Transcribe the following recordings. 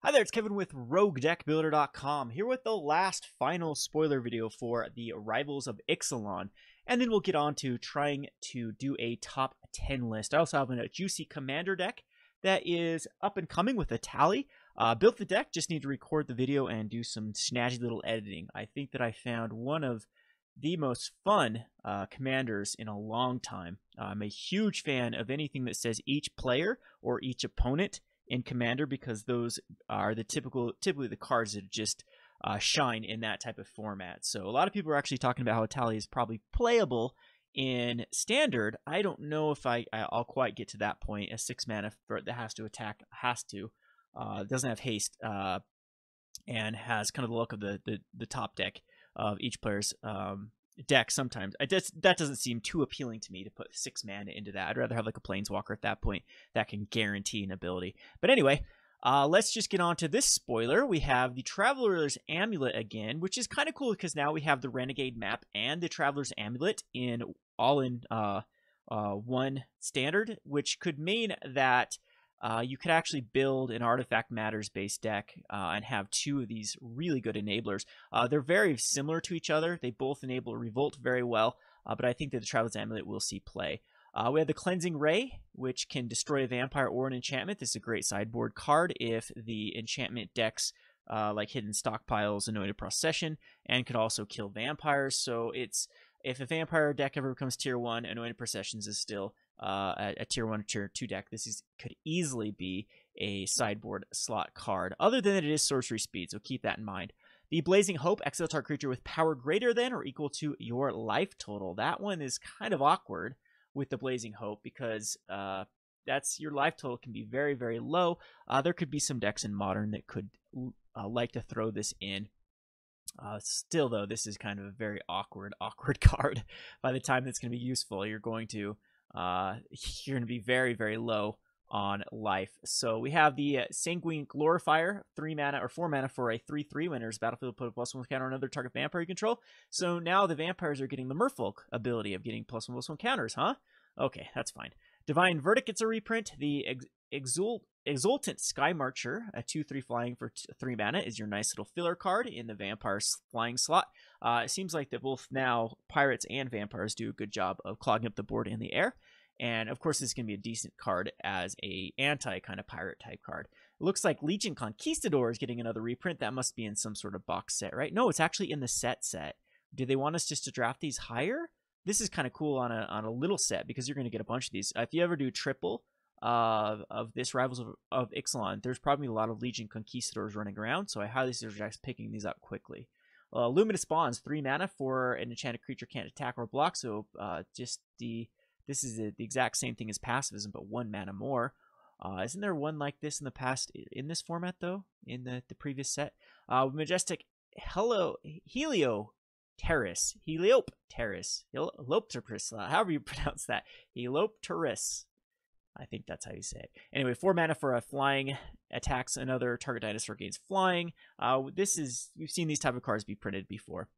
Hi there, it's Kevin with RogueDeckbuilder.com, here with the last final spoiler video for the Rivals of Ixalan, and then we'll get on to trying to do a top 10 list. I also have a juicy commander deck that is up and coming with a tally. Built the deck, just need to record the video and do some snazzy little editing. I think that I found one of the most fun commanders in a long time. I'm a huge fan of anything that says each player or each opponent in Commander, because those are the typically the cards that just shine in that type of format. So a lot of people are actually talking about how Tally is probably playable in Standard. I don't know if I'll quite get to that point. A 6 mana that has to attack doesn't have haste and has kind of the look of the top deck of each player's deck. Sometimes that doesn't seem too appealing to me to put 6 mana into that. I'd rather have like a Planeswalker at that point that can guarantee an ability. But anyway, let's just get on to this spoiler. We have the Traveler's Amulet again, which is kind of cool because now we have the Renegade map and the Traveler's Amulet in one standard, which could mean that you could actually build an Artifact Matters based deck and have two of these really good enablers. They're very similar to each other. They both enable Revolt very well, but I think that the Traveler's Amulet will see play. We have the Cleansing Ray, which can destroy a vampire or an enchantment. This is a great sideboard card if the enchantment decks like Hidden Stockpiles, Anointed Procession, and could also kill vampires. So if a vampire deck ever becomes tier 1, Anointed Processions is still a tier 1 or tier 2 deck. This could easily be a sideboard slot card, other than that it is sorcery speed, so keep that in mind. The Blazing Hope, exile target creature with power greater than or equal to your life total. That one is kind of awkward with the Blazing Hope because that's your life total can be very, very low. There could be some decks in Modern that could like to throw this in. Still, though, this is kind of a very awkward card. By the time that's going to be useful, you're going to be very, very low on life. So we have the Sanguine Glorifier, 3 mana or 4 mana for a 3/3. When enters battlefield, put a +1 counter on another target vampire you control. So now the vampires are getting the Merfolk ability of getting +1/+1 counters, huh? Okay, that's fine. Divine Verdict gets a reprint. The Exultant Sky Marcher, a 2/3 flying for 3 mana, is your nice little filler card in the vampire flying slot. It seems like that both now pirates and vampires do a good job of clogging up the board in the air. And of course, this is going to be a decent card as a anti kind of pirate type card. It looks like Legion Conquistador is getting another reprint. That must be in some sort of box set, right? No, it's actually in the set. Do they want us just to draft these higher? This is kind of cool on a little set because you're going to get a bunch of these. If you ever do triple of this Rivals of Ixalan, there's probably a lot of Legion Conquistadors running around, so I highly suggest picking these up quickly. Luminous Bonds, 3 mana for an enchanted creature can't attack or block, so this is the exact same thing as Pacifism, but 1 mana more. Isn't there one like this in the past in this format, though, in the previous set? Majestic Heliopteris, however you pronounce that. Heliopteris. I think that's how you say it. Anyway, 4 mana for a flying, attacks another target dinosaur, gains flying. We've seen these type of cards be printed before.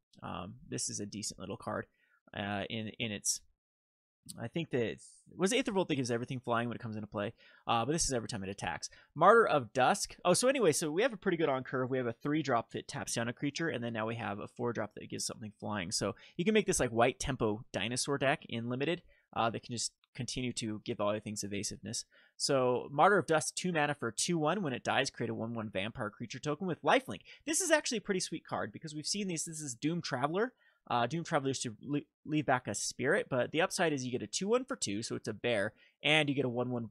This is a decent little card in its. I think that was Aether Volt that gives everything flying when it comes into play, but this is every time it attacks. Martyr of Dusk. Oh, so anyway, so we have a pretty good on curve. We have a 3-drop that taps down a creature, and then now we have a 4-drop that gives something flying. So you can make this like white tempo dinosaur deck in limited that can just continue to give all your things evasiveness. So Martyr of Dusk, 2 mana for 2/1. When it dies, create a 1/1 vampire creature token with lifelink. This is actually a pretty sweet card because we've seen these. This is Doom Traveler. Doom Traveler is to leave back a spirit, but the upside is you get a 2/1 for 2, so it's a bear, and you get a 1/1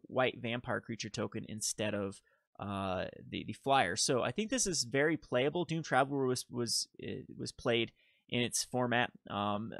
white vampire creature token instead of the flyer. So I think this is very playable. Doom Traveler was played in its format.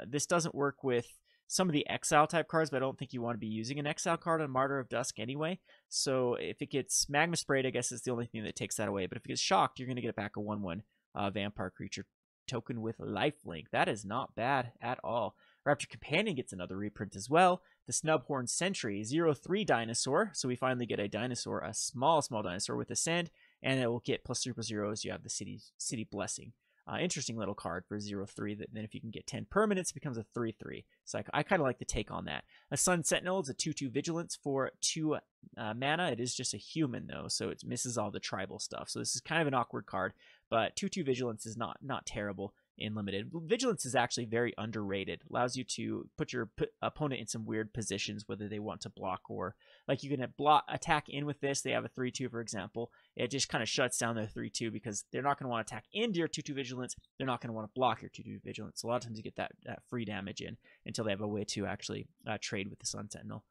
This doesn't work with some of the exile type cards, but I don't think you want to be using an exile card on Martyr of Dusk anyway. So if it gets Magma Sprayed, I guess is the only thing that takes that away. But if it gets shocked, you're going to get back a 1/1 vampire creature token with lifelink. That is not bad at all. Raptor Companion gets another reprint as well. The Snubhorn Sentry, 0/3 dinosaur. So we finally get a dinosaur, a small dinosaur with Ascend, and it will get +0/0 as you have the City Blessing. Interesting little card for 0/3. That then if you can get 10 permanents, it becomes a 3/3. So I kind of like the take on that. A Sun Sentinel is a 2/2 vigilance for 2 mana. It is just a human though, so it misses all the tribal stuff. So this is kind of an awkward card, but 2/2 vigilance is not terrible in limited. Vigilance is actually very underrated. Allows you to put your opponent in some weird positions, whether they want to block or like you can attack in with this. They have a 3/2, for example. It just kind of shuts down their 3/2 because they're not going to want to attack into your 2/2 vigilance. They're not going to want to block your 2/2 vigilance. So a lot of times you get that free damage in until they have a way to actually trade with the Sun Sentinel.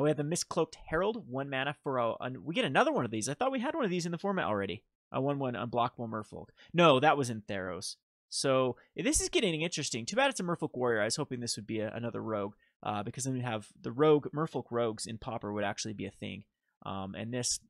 We have the Mistcloaked Herald, 1 mana for we get another one of these. I thought we had one of these in the format already. A 1/1 unblockable Merfolk. No, that was in Theros. So this is getting interesting. Too bad it's a Merfolk Warrior. I was hoping this would be another rogue, because then we have the rogue Merfolk rogues in Pauper would actually be a thing. And this,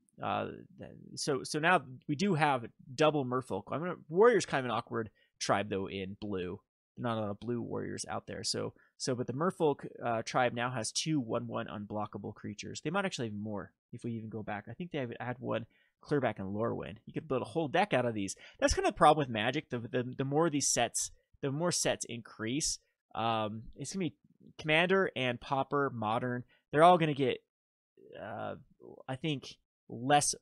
so now we do have double Merfolk. Warrior's kind of an awkward tribe though in blue. Not a lot of blue warriors out there. But the Merfolk tribe now has 2 1/1 unblockable creatures. They might actually have more if we even go back. I think they had one clear back in Lorwyn. You could build a whole deck out of these. That's kind of the problem with Magic. The more these sets, the more sets increase. It's gonna be Commander and Pauper, Modern. They're all gonna get, I think, less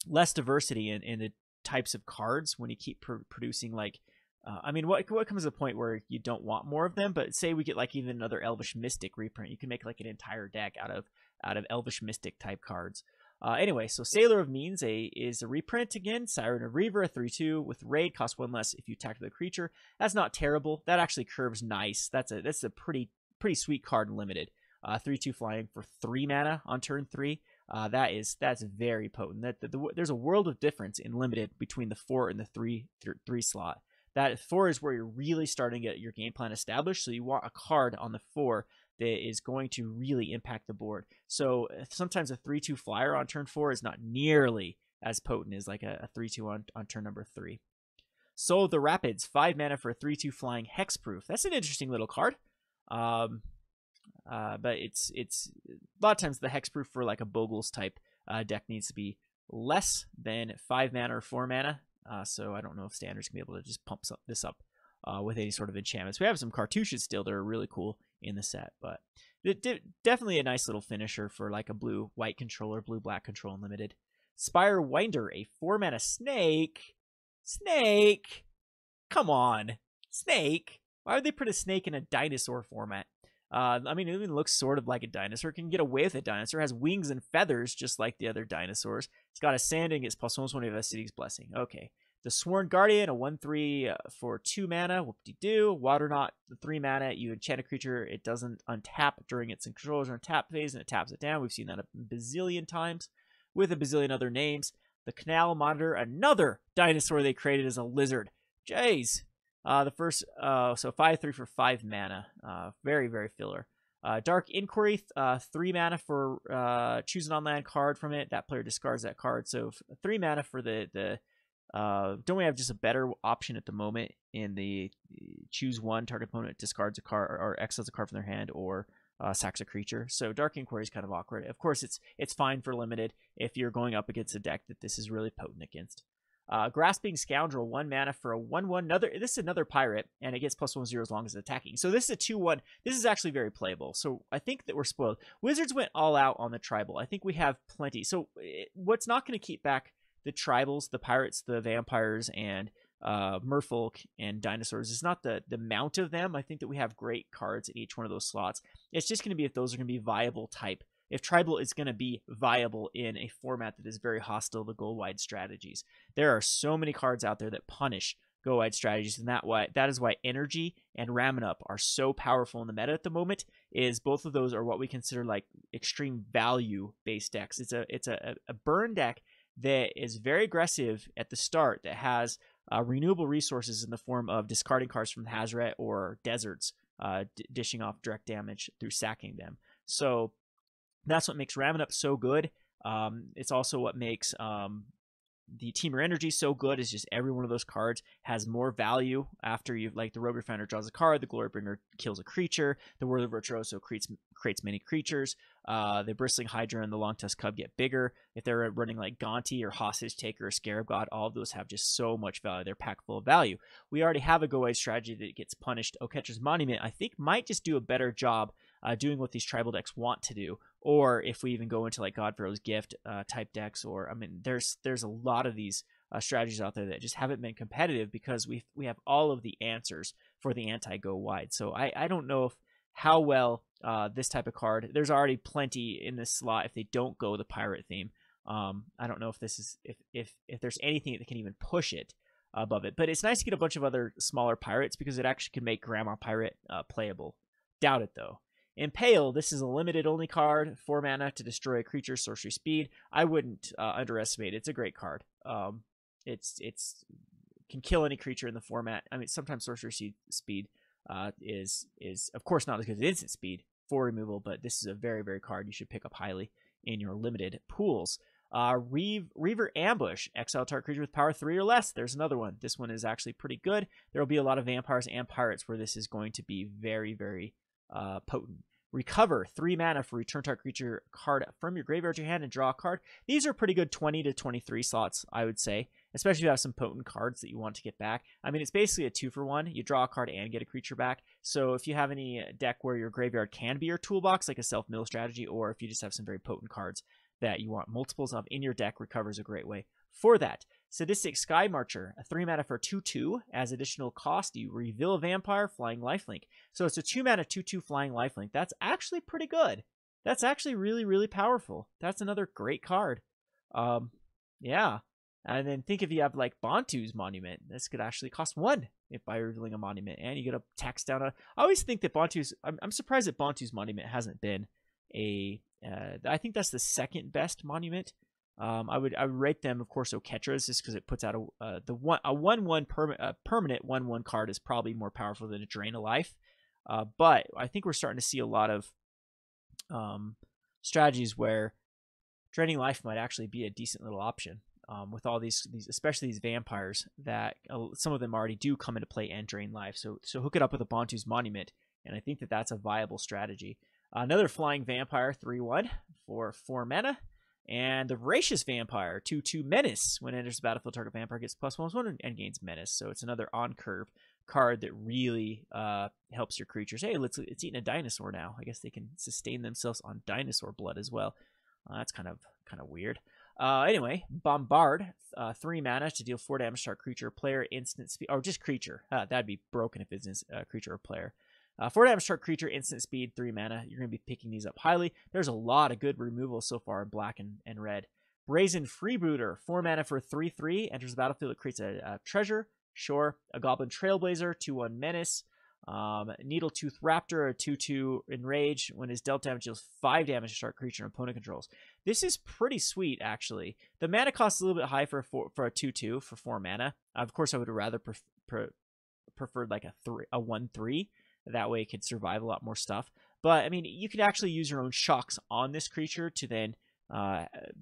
diversity in the types of cards when you keep producing like. I mean, what comes to the point where you don't want more of them? But say we get like even another Elvish Mystic reprint, you can make like an entire deck out of Elvish Mystic type cards. Anyway, so Sailor of Means is a reprint again. Siren of Reaver, a 3/2 with raid, costs 1 less if you attack the creature. That's not terrible. That actually curves nice. That's a pretty sweet card in limited. 3/2 flying for 3 mana on turn 3. That's very potent. There's a world of difference in limited between the 4 and the 3 slot. That 4 is where you're really starting to get your game plan established. So you want a card on the 4 that is going to really impact the board. So sometimes a 3/2 flyer on turn 4 is not nearly as potent as like a 3/2 on turn number 3. Soul of the Rapids, 5 mana for a 3/2 flying hexproof. That's an interesting little card. But it's a lot of times the hexproof for like a Bogles type deck needs to be less than 5 mana or 4 mana. So I don't know if Standard's can be able to just pump this up with any sort of enchantments. We have some cartouches still that are really cool in the set, but definitely a nice little finisher for like a blue-white control or blue-black control unlimited. Spire Winder, a 4 mana snake. Snake! Come on. Snake? Why would they put a snake in a dinosaur format? I mean, it even looks sort of like a dinosaur. It can get away with a dinosaur. It has wings and feathers just like the other dinosaurs. It's got a sanding. It's plus almost one of City's Blessing. Okay. The Sworn Guardian, a 1/3 for 2 mana. Whoop-de-doo. Water Knot, 3 mana. You enchant a creature. It doesn't untap during its controller's untap phase, and it taps it down. We've seen that a bazillion times with a bazillion other names. The Canal Monitor, another dinosaur they created as a lizard. Jeez. The first, so 5/3 for 5 mana. Very, very filler. Dark Inquiry, 3 mana for choose an on-land card from it. That player discards that card. So 3 mana for the don't we have just a better option at the moment in the choose one, target opponent discards a card or exiles a card from their hand or sacks a creature. So Dark Inquiry is kind of awkward. Of course, it's fine for limited if you're going up against a deck that this is really potent against. Grasping Scoundrel, 1 mana for a 1/1. This is another pirate, and it gets +1/0 as long as it's attacking. So this is a 2/1. This is actually very playable. So I think that we're spoiled. Wizards went all out on the tribal. I think we have plenty. So what's not going to keep back the tribals, the pirates, the vampires, and merfolk and dinosaurs is not the amount of them. I think that we have great cards in each one of those slots. It's just going to be if those are going to be viable type. If tribal is going to be viable in a format that is very hostile to go-wide strategies. There are so many cards out there that punish go-wide strategies, and that is why Energy and Ramanup are so powerful in the meta at the moment, is both of those are what we consider like extreme value-based decks. It's a burn deck that is very aggressive at the start, that has renewable resources in the form of discarding cards from Hazoret or Deserts, dishing off direct damage through sacking them. So that's what makes Ramanup so good. It's also what makes the Teamer Energy is so good is just every one of those cards has more value after you've, like, the Rogue Refiner draws a card, the Glorybringer kills a creature, the Whirler Virtuoso creates many creatures, the Bristling Hydra and the Longtusk Cub get bigger. If they're running like Gonti or Hostage Taker or Scarab God, all of those have just so much value. They're packed full of value. We already have a go-away strategy that gets punished. Catcher's Monument, I think, might just do a better job doing what these tribal decks want to do. Or if we even go into like Godpharaoh's Gift type decks, or I mean, there's a lot of these strategies out there that just haven't been competitive because we have all of the answers for the anti-go wide. So I don't know how well this type of card. There's already plenty in this slot if they don't go the pirate theme. I don't know if this is if there's anything that can even push it above it. But it's nice to get a bunch of other smaller pirates because it actually can make Grandma Pirate playable. Doubt it though. Impale, this is a limited only card, 4 mana to destroy a creature, sorcery speed. I wouldn't underestimate it. It's a great card. It's can kill any creature in the format. I mean, sometimes sorcery speed is of course not as good as instant speed for removal, but this is a very, very card you should pick up highly in your limited pools. Reaver Ambush, exile target creature with power 3 or less. There's another one. This one is actually pretty good. There will be a lot of vampires and pirates where this is going to be very, very potent. Recover, 3 mana for return target creature card from your graveyard to your hand and draw a card. These are pretty good 20 to 23 slots, I would say, especially if you have some potent cards that you want to get back. I mean, it's basically a 2-for-1. You draw a card and get a creature back. So if you have any deck where your graveyard can be your toolbox, like a self-mill strategy, or if you just have some very potent cards that you want multiples of in your deck, Recover is a great way for that. Sadistic Sky Marcher, a 3 mana for 2/2. As additional cost, you reveal a vampire, flying lifelink. So it's a 2 mana 2/2 flying lifelink. That's actually pretty good. That's actually really, really powerful. That's another great card. Yeah. And then think if you have like Bantu's Monument, this could actually cost 1 if by revealing a monument, and you get a tax down. I always think that Bantu's. I'm surprised that Bantu's Monument hasn't been a. I think that's the second best monument. I would rate them, of course, Oketra's, just because it puts out a 1/1 permanent 1/1 card is probably more powerful than a Drain a Life. But I think we're starting to see a lot of strategies where Draining Life might actually be a decent little option with all these especially these vampires that some of them already do come into play and drain life. So hook it up with a Bantu's Monument, and I think that that's a viable strategy. Another flying vampire, 3/1 for 4 mana. And the Voracious Vampire, 2/2 Menace. When it enters the battlefield, target vampire gets +1/+1 and gains Menace. So it's another on-curve card that really helps your creatures. Hey, it's eating a dinosaur now. I guess they can sustain themselves on dinosaur blood as well. That's kind of weird. Anyway, Bombard, 3 mana to deal 4 damage to our creature, player, instant speed, or just creature. That'd be broken if it's a creature or player. 4 damage to our creature, instant speed, 3 mana. You're going to be picking these up highly. There's a lot of good removal so far in black and red. Brazen Freebooter, 4 mana for 3/3. Enters the battlefield, it creates a treasure. Sure. A Goblin Trailblazer, 2/1 Menace. Needletooth Raptor, a 2/2 Enrage. When his dealt damage, deals 5 damage to our creature and opponent controls. This is pretty sweet, actually. The mana cost is a little bit high for a 2/2 for 4 mana. Of course, I would have rather preferred like a 1/3. That way it could survive a lot more stuff. But, I mean, you could actually use your own shocks on this creature to then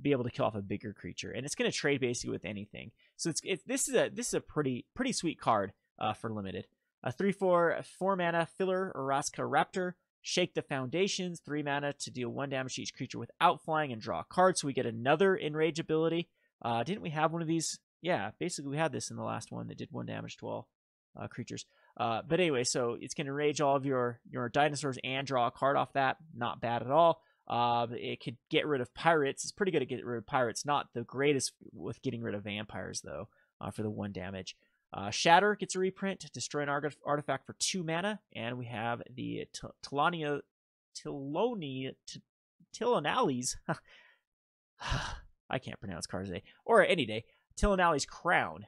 be able to kill off a bigger creature. And it's going to trade basically with anything. So this is a pretty sweet card for limited. A 3/4, 4 mana filler, Araska Raptor. Shake the Foundations, 3 mana to deal 1 damage to each creature without flying and draw a card. So we get another Enrage ability. Didn't we have one of these? Yeah, basically we had this in the last one that did 1 damage to all creatures. But anyway, so it's going to enrage all of your dinosaurs and draw a card off that. Not bad at all. It could get rid of pirates. It's pretty good at getting rid of pirates. Not the greatest with getting rid of vampires, though, for the 1 damage. Shatter gets a reprint. Destroy an artifact for 2 mana. And we have the Tilonales. I can't pronounce cards today. Or any day. Tilonales Crown.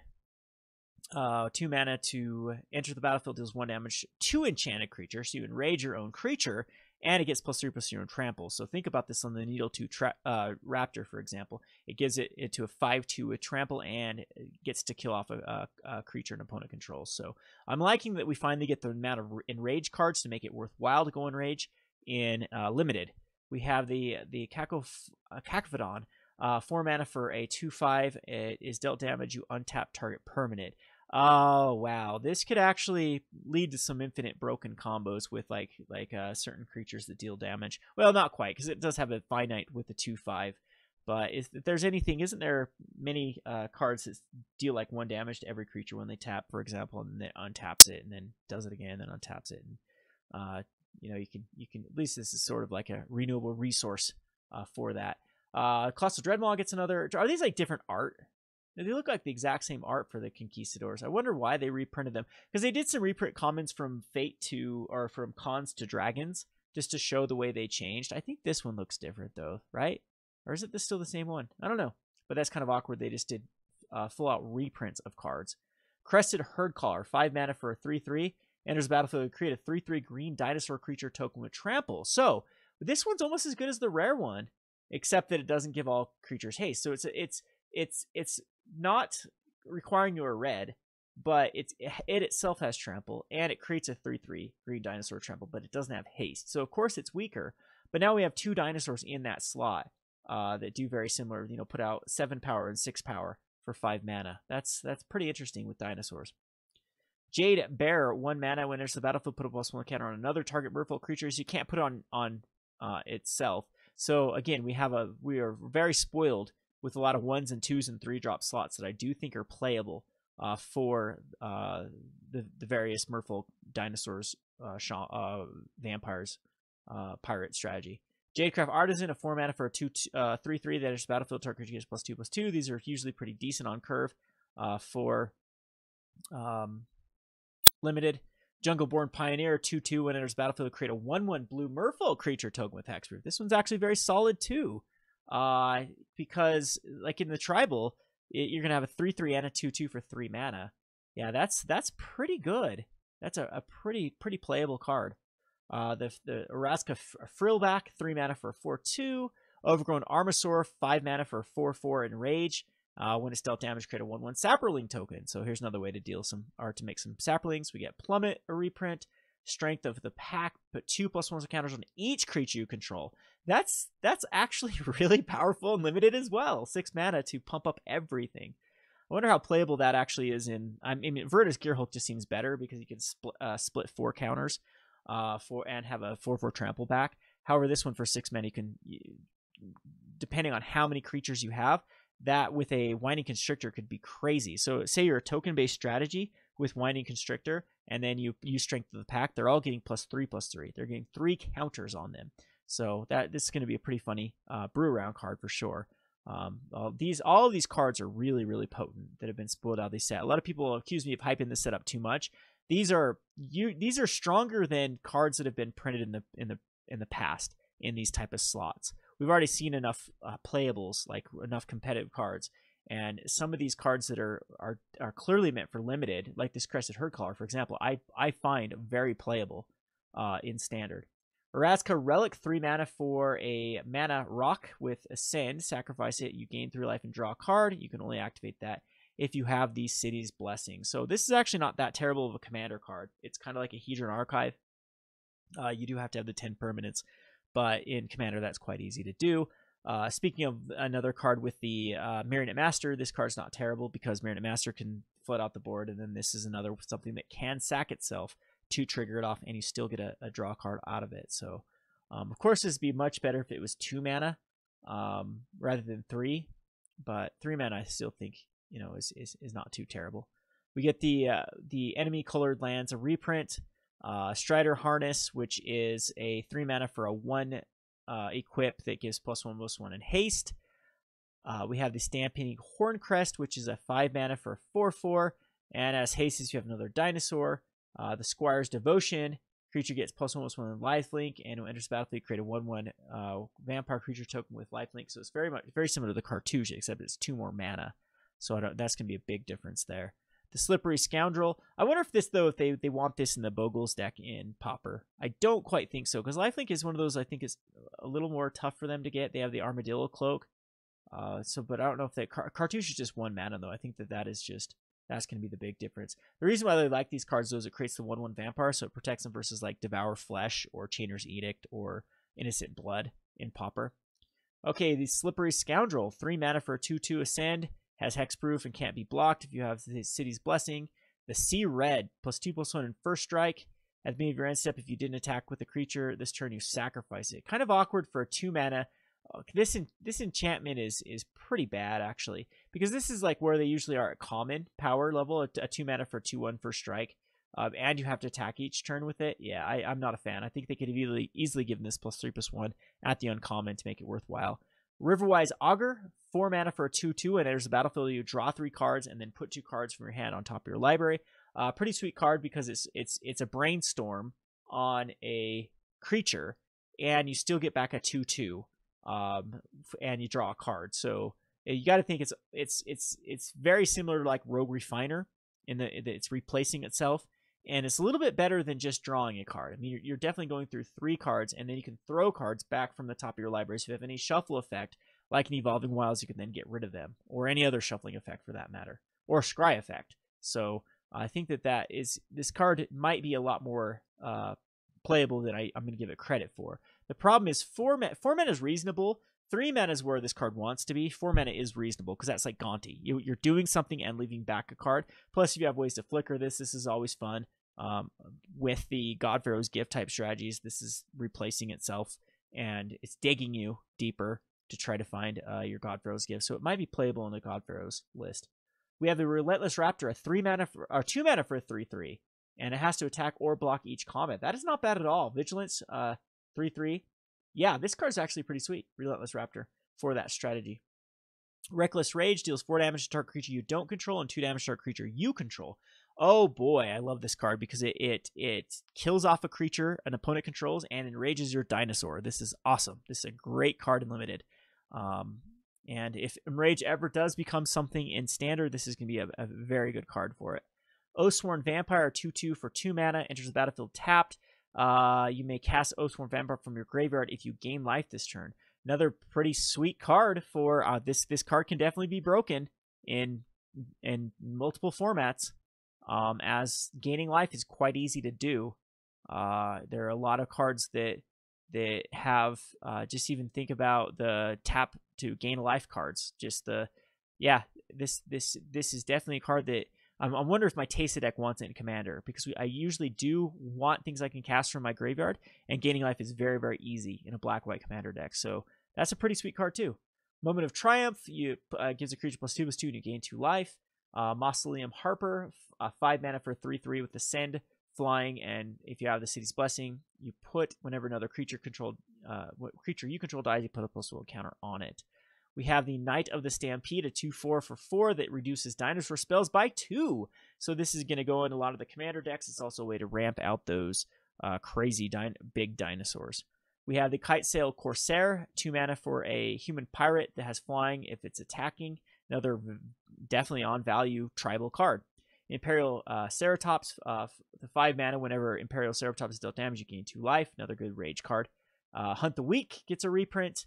2 mana to enter the battlefield, deals 1 damage to enchanted creature. So you enrage your own creature, and it gets +3/+0 and trample. So think about this on the Needletooth Raptor, for example. It gives it to a 5/2 with trample, and it gets to kill off a creature an opponent controls. So I'm liking that we finally get the amount of enrage cards to make it worthwhile to go enrage in limited. We have the Cacophodon. 4 mana for a 2/5. It is dealt damage. You untap target permanent. Oh wow, this could actually lead to some infinite broken combos with like certain creatures that deal damage. Well, not quite, because it does have a finite with the 2/5. But if there's anything, isn't there many cards that deal like 1 damage to every creature when they tap, for example, and then it untaps it and then does it again, then untaps it, and you know, you can at least this is sort of like a renewable resource for that. Colossal Dreadmaw gets another. Are these like different art? They look like the exact same art for the Conquistadors. I wonder why they reprinted them, because they did some reprint comments from Fate to, or from Cons to Dragons, just to show the way they changed. I think this one looks different though, right? Or is it still the same one? I don't know, but that's kind of awkward. They just did full out reprints of cards. Crested Herdcaller, 5 mana for a 3/3. Enters the battlefield, create a 3/3 green dinosaur creature token with trample. So this one's almost as good as the rare one, except that it doesn't give all creatures haste. So it's not requiring you a red, but it itself has trample, and it creates a 3/3 green dinosaur trample, but it doesn't have haste. So of course it's weaker, but now we have 2 dinosaurs in that slot that do very similar. You know, put out 7 power and 6 power for 5 mana. That's pretty interesting with dinosaurs. Jade Bear, 1 mana. When enters the battlefield, put a +1 counter on another target merfolk creatures. You can't put it on itself. So again, we are very spoiled with a lot of 1s and 2s and 3-drop slots that I do think are playable for the various merfolk, dinosaurs, vampires, pirate strategy. Jadecraft Artisan, a 4 mana for a 3/3 that enters the battlefield, target creature gets +2/+2. These are usually pretty decent on curve for limited. Jungleborn Pioneer, 2/2 when enters battlefield, create a 1/1 blue merfolk creature token with hexproof. This one's actually very solid too, because like in the tribal, you're gonna have a 3/3 and a 2/2 for 3 mana. Yeah, that's pretty good. That's a pretty playable card. The Araska Frillback, 3 mana for a 4/2. Overgrown Armasaur, 5 mana for a 4/4 enrage. When it's dealt damage, create a 1/1 Saproling token. So here's another way to deal some, or to make some Saprolings. We get Plummet, a reprint. Strength of the Pack, put 2 +1 counters on each creature you control. That's actually really powerful and limited as well. 6 mana to pump up everything. I wonder how playable that actually is in. I mean, Vertus Gearhulk just seems better because you can split 4 counters and have a 4/4 trample back. However, this one for 6 mana, you can, depending on how many creatures you have, that with a Winding Constrictor could be crazy. So say you're a token-based strategy with Winding Constrictor, and then you use Strength of the Pack, they're all getting +3/+3. They're getting 3 counters on them. So this is going to be a pretty funny brew around card for sure. All of these cards are really potent that have been spoiled out of this set. A lot of people accuse me of hyping this set up too much. These are stronger than cards that have been printed in the past in these type of slots. We've already seen enough playables, like enough competitive cards, and some of these cards that are clearly meant for limited, like this Crested Herdcaller, for example, I find very playable in standard. Araska Relic, 3 mana for a mana rock with Ascend. Sacrifice it, you gain 3 life and draw a card. You can only activate that if you have the City's Blessing. So this is actually not that terrible of a commander card. It's kind of like a Hedron Archive. You do have to have the 10 permanents, but in Commander, that's quite easy to do. Speaking of another card with the Marionette Master, this card's not terrible because Marionette Master can flood out the board, and then this is another something that can sack itself to trigger it off, and you still get a draw card out of it. So, of course, this would be much better if it was 2 mana rather than 3, but 3 mana I still think, you know, is not too terrible. We get the enemy colored lands, a reprint. Strider Harness, which is a 3 mana for a 1 equip that gives +1/+1 in haste. We have the Stampeding Horncrest, which is a 5 mana for a 4/4, and as haste, you have another dinosaur. The Squire's Devotion, creature gets +1/+1 in lifelink, and when it enters the battlefield, create a 1/1 vampire creature token with lifelink. So it's very similar to the Cartouche, except it's 2 more mana. So that's going to be a big difference there. The Slippery Scoundrel. I wonder if they want this in the Bogles deck in Pauper. I don't quite think so, because lifelink is one of those I think is a little more tough for them to get. They have the Armadillo Cloak. But I don't know if that Cartouche is just 1 mana though. I think that's going to be the big difference. The reason why they like these cards though is it creates the 1/1 vampire, so it protects them versus like Devour Flesh or Chainer's Edict or Innocent Blood in Pauper. Okay, the Slippery Scoundrel, 3 mana for a 2/2 Ascend, has hexproof and can't be blocked if you have the City's Blessing. The Sea Red, +2/+1 in first strike. At the beginning of your end step, if you didn't attack with a creature this turn, you sacrifice it. Kind of awkward for a 2 mana. This enchantment is pretty bad, actually, because this is like where they usually are at common power level, a 2 mana for 2/1 first strike. And you have to attack each turn with it. Yeah, I'm not a fan. I think they could have easily given this +3/+1 at the uncommon to make it worthwhile. Riverwise Augur, 4 mana for a 2/2, and enters the battlefield. You draw 3 cards and then put 2 cards from your hand on top of your library. Pretty sweet card because it's a brainstorm on a creature, and you still get back a 2/2, and you draw a card. So you got to think it's very similar to like Rogue Refiner in that it's replacing itself. And it's a little bit better than just drawing a card. I mean, you're definitely going through 3 cards, and then you can throw cards back from the top of your library. So if you have any shuffle effect, like an Evolving Wilds, you can then get rid of them, or any other shuffling effect for that matter, or Scry effect. So I think that this card might be a lot more playable than I'm going to give it credit for. The problem is 4 mana is reasonable. 3 mana is where this card wants to be. 4 mana is reasonable because that's like Gonti. You're doing something and leaving back a card. Plus, if you have ways to flicker this is always fun. With the God Pharaoh's Gift type strategies, this is replacing itself, and it's digging you deeper to try to find your God Pharaoh's Gift. So it might be playable in the God Pharaoh's list. We have the Relentless Raptor, a 2 mana for a 3/3, and it has to attack or block each combat. That is not bad at all. Vigilance, 3/3. Yeah, this card's actually pretty sweet. Relentless Raptor for that strategy. Reckless Rage deals 4 damage to target creature you don't control and 2 damage to target creature you control. Oh boy, I love this card because it kills off a creature an opponent controls and enrages your dinosaur. This is awesome. This is a great card in Limited. And if Enrage ever does become something in Standard, this is going to be a very good card for it. Oathsworn Vampire, 2/2 for 2 mana, enters the battlefield tapped. You may cast Oathsworn Vampire from your graveyard if you gain life this turn. Another pretty sweet card for this card can definitely be broken in multiple formats, as gaining life is quite easy to do. There are a lot of cards that have just even think about the tap to gain a life cards. This is definitely a card that I wonder if my Taste deck wants it in Commander, because I usually do want things I can cast from my graveyard, and gaining life is very, very easy in a black-white Commander deck. So that's a pretty sweet card too. Moment of Triumph, you gives a creature +2/+2 and you gain 2 life. Mausoleum Harper, 5 mana for 3/3 with Ascend, flying, and if you have the City's Blessing, you put whenever another creature you control dies, you put a +1 counter on it. We have the Knight of the Stampede, a 2/4 for 4 that reduces dinosaur spells by 2. So this is going to go in a lot of the Commander decks. It's also a way to ramp out those crazy big dinosaurs. We have the Kitesail Corsair, 2 mana for a human pirate that has flying if it's attacking. Another definitely on value tribal card. Imperial Ceratops, the 5 mana. Whenever Imperial Ceratops is dealt damage, you gain 2 life. Another good rage card. Hunt the Weak gets a reprint.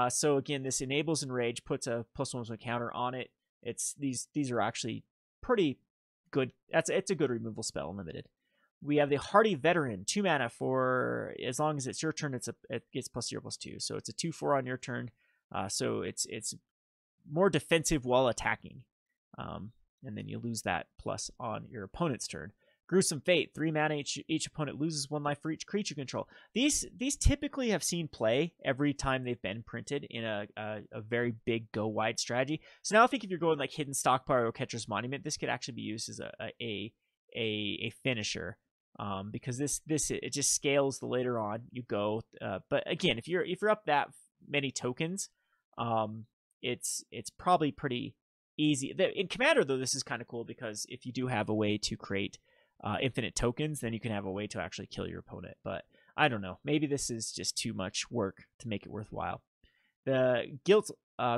So again, this enables Enrage, puts a +1 counter on it. These are actually pretty good. It's a good removal spell in Limited. We have the Hardy Veteran, 2 mana for as long as it's your turn. It gets +0/+2, so it's a 2/4 on your turn. So it's more defensive while attacking, and then you lose that plus on your opponent's turn. Gruesome Fate, 3 mana. Each opponent loses 1 life for each creature control. These typically have seen play every time they've been printed in a very big go wide strategy. So now I think if you're going like Hidden Stockpile or Catcher's Monument, this could actually be used as a finisher, because it just scales the later on you go. But again, if you're up that many tokens, it's probably pretty easy. In Commander though, this is kind of cool because if you do have a way to create infinite tokens, then you can have a way to actually kill your opponent. But I don't know. Maybe this is just too much work to make it worthwhile. The Guilt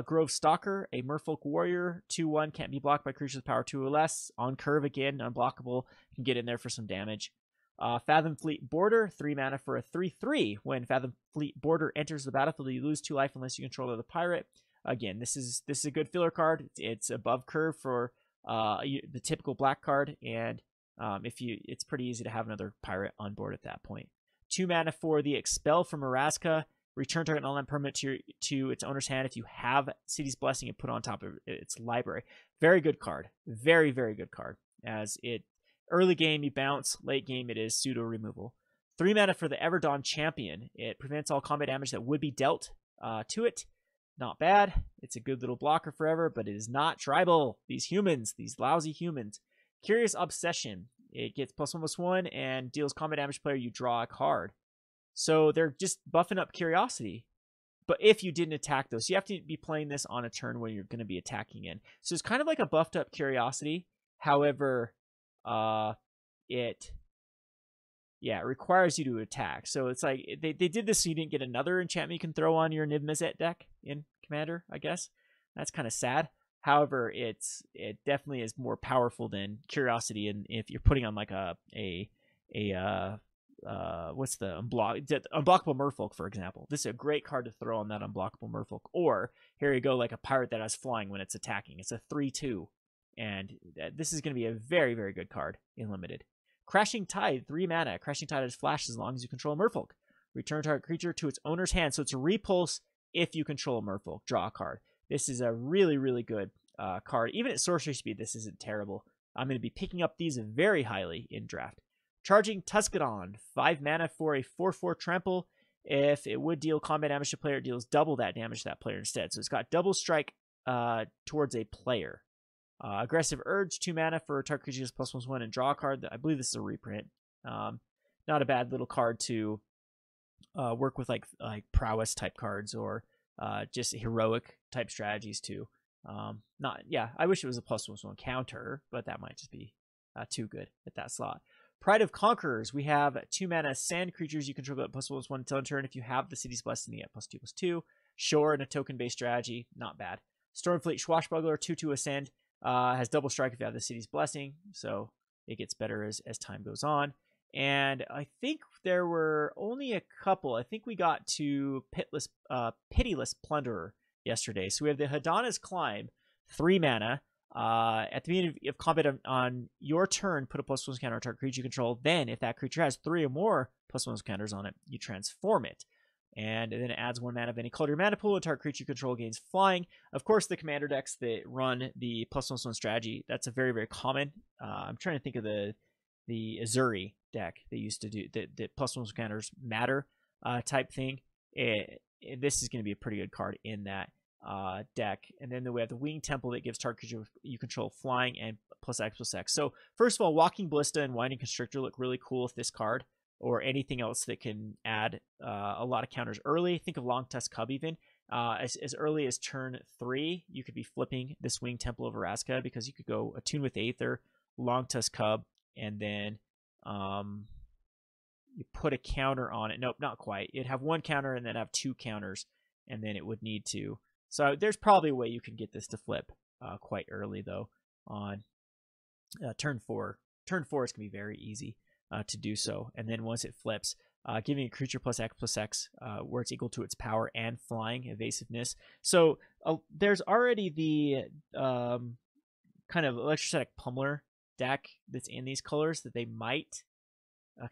Grove Stalker, a Merfolk Warrior, 2/1, can't be blocked by creatures with power 2 or less. On curve again, unblockable. Can get in there for some damage. Fathom Fleet Border, 3 mana for a 3/3. When Fathom Fleet Border enters the battlefield, you lose 2 life unless you control the pirate. Again, this is a good filler card. It's above curve for the typical black card, and it's pretty easy to have another pirate on board at that point. 2 mana for the Expel from Maraska. Return target non-land permanent to its owner's hand if you have City's Blessing and put it on top of its library. Very good card. Very, very good card. As it early game you bounce, late game it is pseudo removal. 3 mana for the Everdawn Champion. It prevents all combat damage that would be dealt to it. Not bad. It's a good little blocker forever, but it is not tribal. These humans, these lousy humans. Curious Obsession. It gets +1/+1 and deals combat damage to player. You draw a card. So they're just buffing up Curiosity. But if you didn't attack those, you have to be playing this on a turn when you're going to be attacking in. So it's kind of like a buffed up Curiosity. However, it requires you to attack. So it's like they did this so you didn't get another enchantment you can throw on your Niv Mizzet deck in Commander, I guess. That's kind of sad. However, it definitely is more powerful than Curiosity, and if you're putting on like what's the unblockable Merfolk, for example. This is a great card to throw on that unblockable Merfolk. Or here you go, like a pirate that has flying when it's attacking. It's a 3/2, and this is going to be a very, very good card in limited. Crashing Tide, 3 mana. Crashing Tide has flash as long as you control a Merfolk. Return target creature to its owner's hand. So it's a repulse if you control a Merfolk. Draw a card. This is a really, really good card. Even at sorcery speed, this isn't terrible. I'm going to be picking up these very highly in draft. Charging Tuscadon, 5 mana for a 4/4 trample. If it would deal combat damage to player, it deals double that damage to that player instead. So it's got double strike towards a player. Aggressive Urge, 2 mana for target creature +1/+1 and draw a card. I believe this is a reprint. Not a bad little card to work with like prowess type cards or just heroic type strategies too. I wish it was a +1/+1 counter, but that might just be too good at that slot. Pride of Conquerors. We have 2 mana sand creatures you control at +1/+1 until turn. If you have the City's Blessing, you get +2/+2. Shore and a token-based strategy, not bad. Stormfleet Swashbuckler, 2/2 ascend. Has double strike if you have the City's Blessing, so it gets better as time goes on. And I think there were only a couple. I think we got to Pitiless Plunderer yesterday. So we have the Hadana's Climb, 3 mana. At the beginning of combat on your turn, put a +1 counter on target creature you control. Then, if that creature has 3 or more +1 counters on it, you transform it. And then it adds 1 mana of any color to your mana pool, and target creature you control gains flying. Of course, the commander decks that run the +1/+1 strategy, that's a very, very common. I'm trying to think of the Azuri deck they used to do, the +1/+1 counters matter type thing. This is going to be a pretty good card in that deck. And then we have the Winged Temple that gives target creature you control flying and +X/+X. So first of all, Walking Ballista and Winding Constrictor look really cool with this card, or anything else that can add a lot of counters early. Think of Long Tusk Cub even. As early as turn 3, you could be flipping this Winged Temple of Vraska, because you could go Attune with Aether, Long Tusk Cub, and then you put a counter on it. Nope, not quite. It'd have 1 counter and then have 2 counters, and then it would need to. So there's probably a way you can get this to flip quite early, though, on turn 4. Turn 4 is going to be very easy to do so. And then once it flips, giving a creature +X/+X, where it's equal to its power and flying, evasiveness. So there's already the kind of Electrostatic Pummeler deck that's in these colors that they might,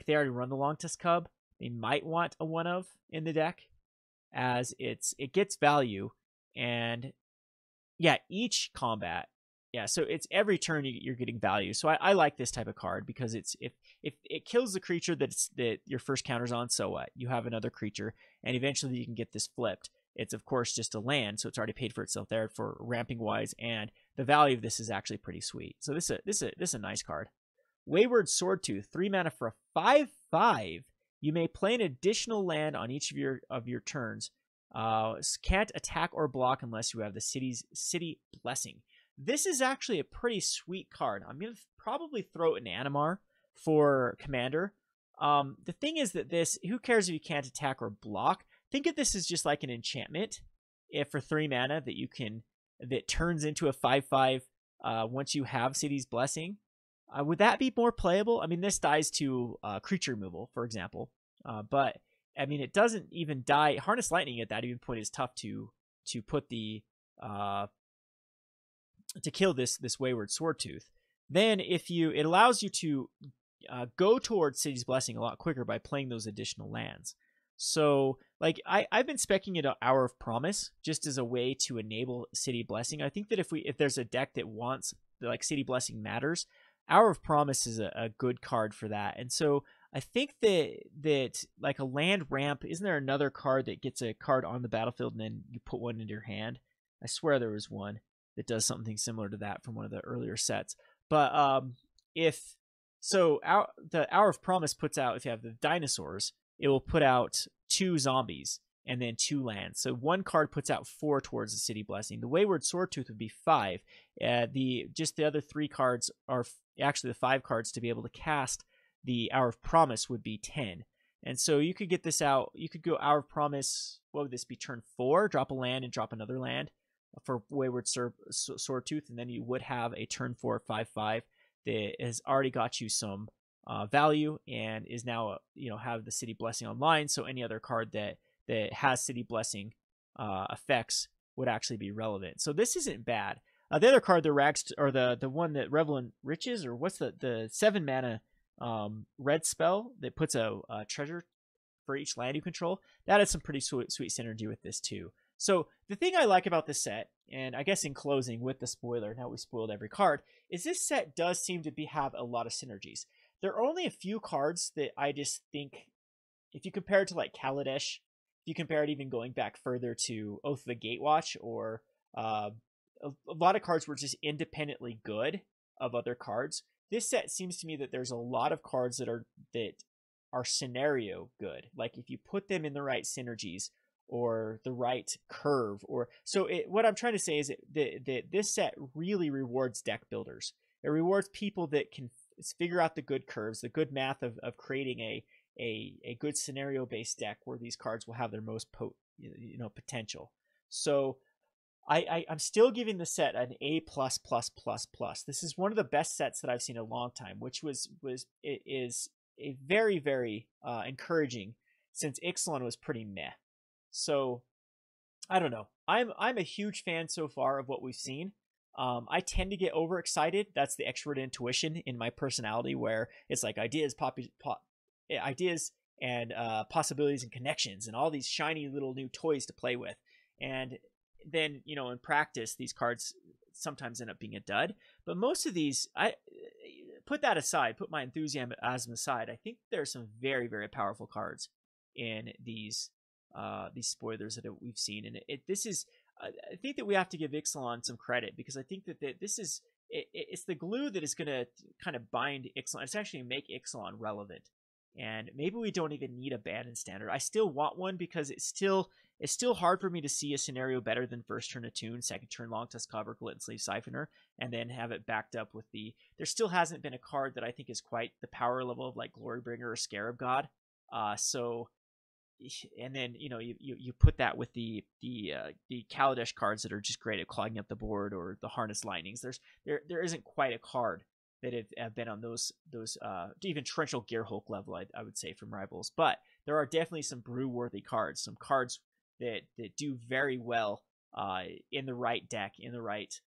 they already run the Long Tusk Cub, they might want a 1 of in the deck, as it gets value. And yeah, each combat, so it's every turn you're getting value. So I like this type of card, because it's if it kills the creature that your first counter's on, so what? You have another creature, and eventually you can get this flipped. It's of course just a land, so it's already paid for itself there for ramping wise, and the value of this is actually pretty sweet. So this is a nice card. Wayward Swordtooth, 3 mana for a 5/5. You may play an additional land on each of your turns. Can't attack or block unless you have the City Blessing. This is actually a pretty sweet card. I'm going to probably throw it in Animar for Commander. The thing is that who cares if you can't attack or block? Think of this as just like an enchantment for 3 mana that turns into a 5/5 once you have City's Blessing. Would that be more playable? I mean, this dies to creature removal, for example. But I mean, it doesn't even die. Harness Lightning at that even point is tough to put the to kill this Wayward Swordtooth. Then it allows you to go towards City's Blessing a lot quicker by playing those additional lands. So like I've been specking it Hour of Promise just as a way to enable City Blessing. I think that if there's a deck that wants like City Blessing Matters, Hour of Promise is a good card for that. And so I think that like a land ramp, isn't there another card that gets a card on the battlefield and then you put one into your hand? I swear there was one that does something similar to that from one of the earlier sets. But if so, the Hour of Promise puts out, if you have the dinosaurs, it will put out 2 zombies and then 2 lands. So one card puts out 4 towards the City Blessing. The Wayward Swordtooth would be 5. The other 3 cards are actually the 5 cards to be able to cast the Hour of Promise would be 10. And so you could get this out. You could go Hour of Promise. What would this be? Turn 4, drop a land and drop another land for Wayward Swordtooth, and then you would have a turn 4 5/5 that has already got you some value and is now have the City Blessing online. So any other card that has City Blessing effects would actually be relevant. So this isn't bad. The other card, the Rags, or the one that Revel in Riches, or what's the 7 mana red spell that puts a treasure for each land you control, that has some pretty sweet synergy with this too. So the thing I like about this set, and I guess in closing with the spoiler, now we spoiled every card, is this set does seem to have a lot of synergies. There are only a few cards that I just think, if you compare it to like Kaladesh, if you compare it even going back further to Oath of the Gatewatch, or a lot of cards were just independently good of other cards. This set seems to me that there's a lot of cards that are scenario good. Like if you put them in the right synergies or the right curve, or so what I'm trying to say is that this set really rewards deck builders. It rewards people that can figure out the good curves, the good math of creating a good scenario based deck where these cards will have their most potential. So I'm still giving the set an A++++. This is one of the best sets that I've seen in a long time, which is a very, very encouraging, since Ixalan was pretty meh. So I don't know. I'm a huge fan so far of what we've seen. I tend to get overexcited. That's the extrovert intuition in my personality, where it's like ideas and possibilities and connections and all these shiny little new toys to play with. And then, in practice, these cards sometimes end up being a dud. But most of these, I put that aside, put my enthusiasm aside. I think there are some very, very powerful cards in these spoilers that we've seen. And I think that we have to give Ixalan some credit, because I think that this is, it's the glue that is going to kind of bind Ixalan. It's actually make Ixalan relevant. And maybe we don't even need a ban in Standard. I still want one, because it's still hard for me to see a scenario better than first turn Attune, second turn Long Tusk Cover, Glint Sleeve Siphoner, and then have it backed up with there still hasn't been a card that I think is quite the power level of like Glorybringer or Scarab God. And then you put that with the Kaladesh cards that are just great at clogging up the board, or the Harness Lightnings. There isn't quite a card that have been on those even Torrential Gearhulk level, I would say, from Rivals. But there are definitely some brew-worthy cards, some cards that do very well in the right deck, in the right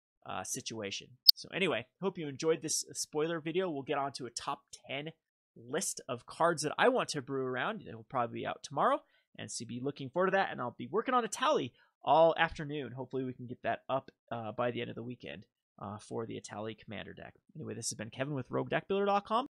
situation. So anyway, hope you enjoyed this spoiler video. We'll get on to a top 10 list of cards that I want to brew around. It will probably be out tomorrow, and so be looking forward to that. And I'll be working on a tally all afternoon. Hopefully we can get that up by the end of the weekend for the Atali Commander deck. Anyway, this has been Kevin with RogueDeckbuilder.com.